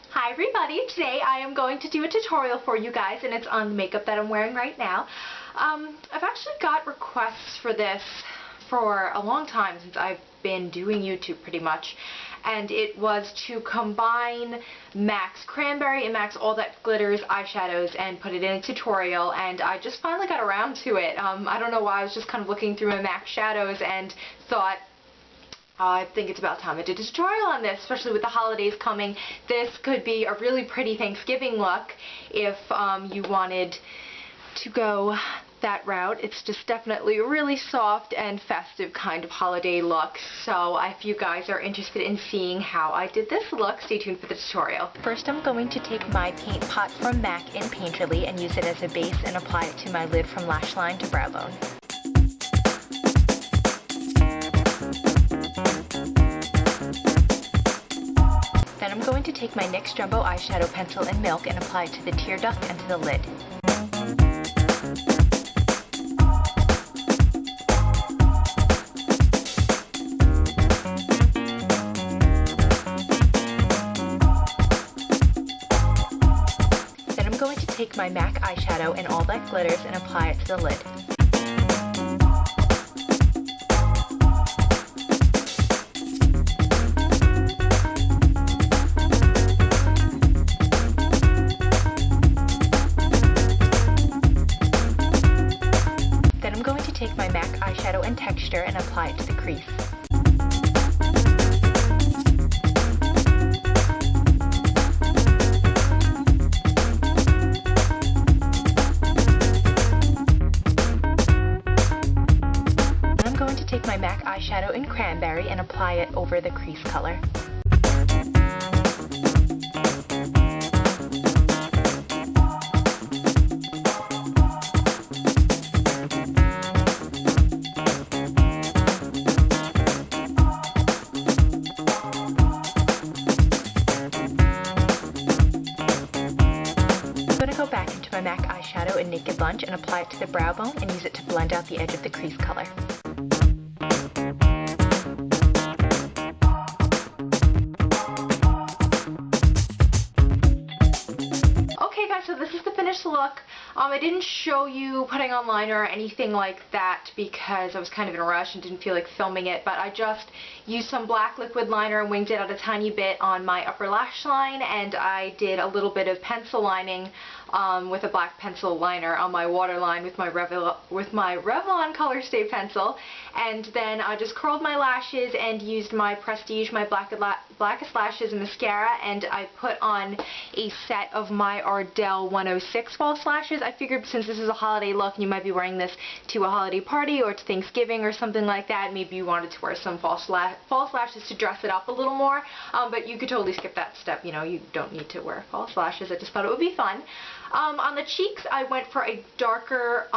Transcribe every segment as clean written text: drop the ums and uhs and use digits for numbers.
Hi everybody, today I am going to do a tutorial for you guys, and it's on the makeup that I'm wearing right now. I've actually got requests for this for a long time, since I've been doing YouTube pretty much, and it was to combine MAC's Cranberry and MAC's All That Glitters eyeshadows and put it in a tutorial, and I just finally got around to it. I don't know why, I was just kind of looking through my MAC shadows and thought, I think it's about time I did a tutorial on this, especially with the holidays coming. This could be a really pretty Thanksgiving look if you wanted to go that route. It's just definitely a really soft and festive kind of holiday look. So if you guys are interested in seeing how I did this look, stay tuned for the tutorial. First, I'm going to take my paint pot from MAC in Painterly and use it as a base and apply it to my lid from lash line to brow bone. Then I'm going to take my NYX Jumbo Eyeshadow Pencil in Milk and apply it to the tear duct and to the lid. Then I'm going to take my MAC eyeshadow and All That Glitters and apply it to the lid. Take my MAC eyeshadow and Texture and apply it to the crease. Then I'm going to take my MAC eyeshadow in Cranberry and apply it over the crease color. Go back into my MAC eyeshadow in Naked Lunch and apply it to the brow bone and use it to blend out the edge of the crease color. Okay guys, so this is the finished look. I didn't show you putting on liner or anything like that because I was kind of in a rush and didn't feel like filming it, but I just used some black liquid liner and winged it out a tiny bit on my upper lash line, and I did a little bit of pencil lining with a black pencil liner on my waterline with my Revlon Color Stay pencil, and then I just curled my lashes and used my Prestige, my Blackest Lashes mascara, and I put on a set of my Ardell 106 false lashes. I figured since this is a holiday look and you might be wearing this to a holiday party or to Thanksgiving or something like that, maybe you wanted to wear some false lashes to dress it up a little more, but you could totally skip that step. You know, you don't need to wear false lashes. I just thought it would be fun. On the cheeks, I went for a darker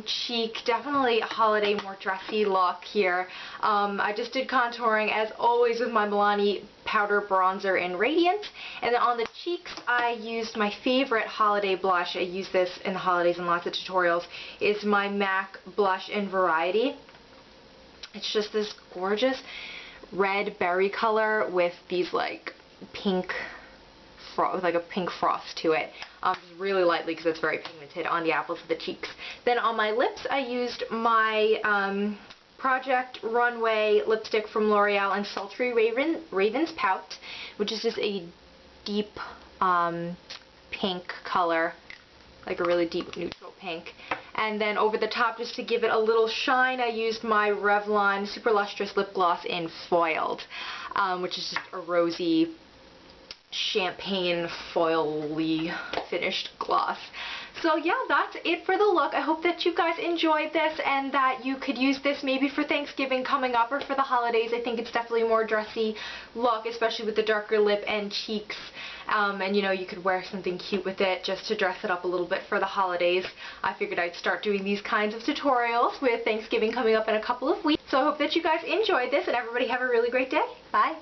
cheek, definitely a holiday, more dressy look here. I just did contouring, as always, with my Milani powder bronzer in Radiance. And then on the cheeks, I used my favorite holiday blush. I use this in the holidays in lots of tutorials. Is my MAC blush in Variety. It's just this gorgeous red berry color with these like pink with like a pink frost to it. Just really lightly because it's very pigmented on the apples of the cheeks. Then on my lips, I used my Project Runway lipstick from L'Oreal in Sultry Raven's Pout, which is just a deep pink color, like a really deep neutral pink. And then over the top, just to give it a little shine, I used my Revlon Super Lustrous Lip Gloss in Foiled, which is just a rosy champagne foil-y finished gloss. So yeah, that's it for the look. I hope that you guys enjoyed this and that you could use this maybe for Thanksgiving coming up or for the holidays. I think it's definitely a more dressy look, especially with the darker lip and cheeks. And you know, you could wear something cute with it just to dress it up a little bit for the holidays. I figured I'd start doing these kinds of tutorials with Thanksgiving coming up in a couple of weeks. So I hope that you guys enjoyed this and everybody have a really great day. Bye!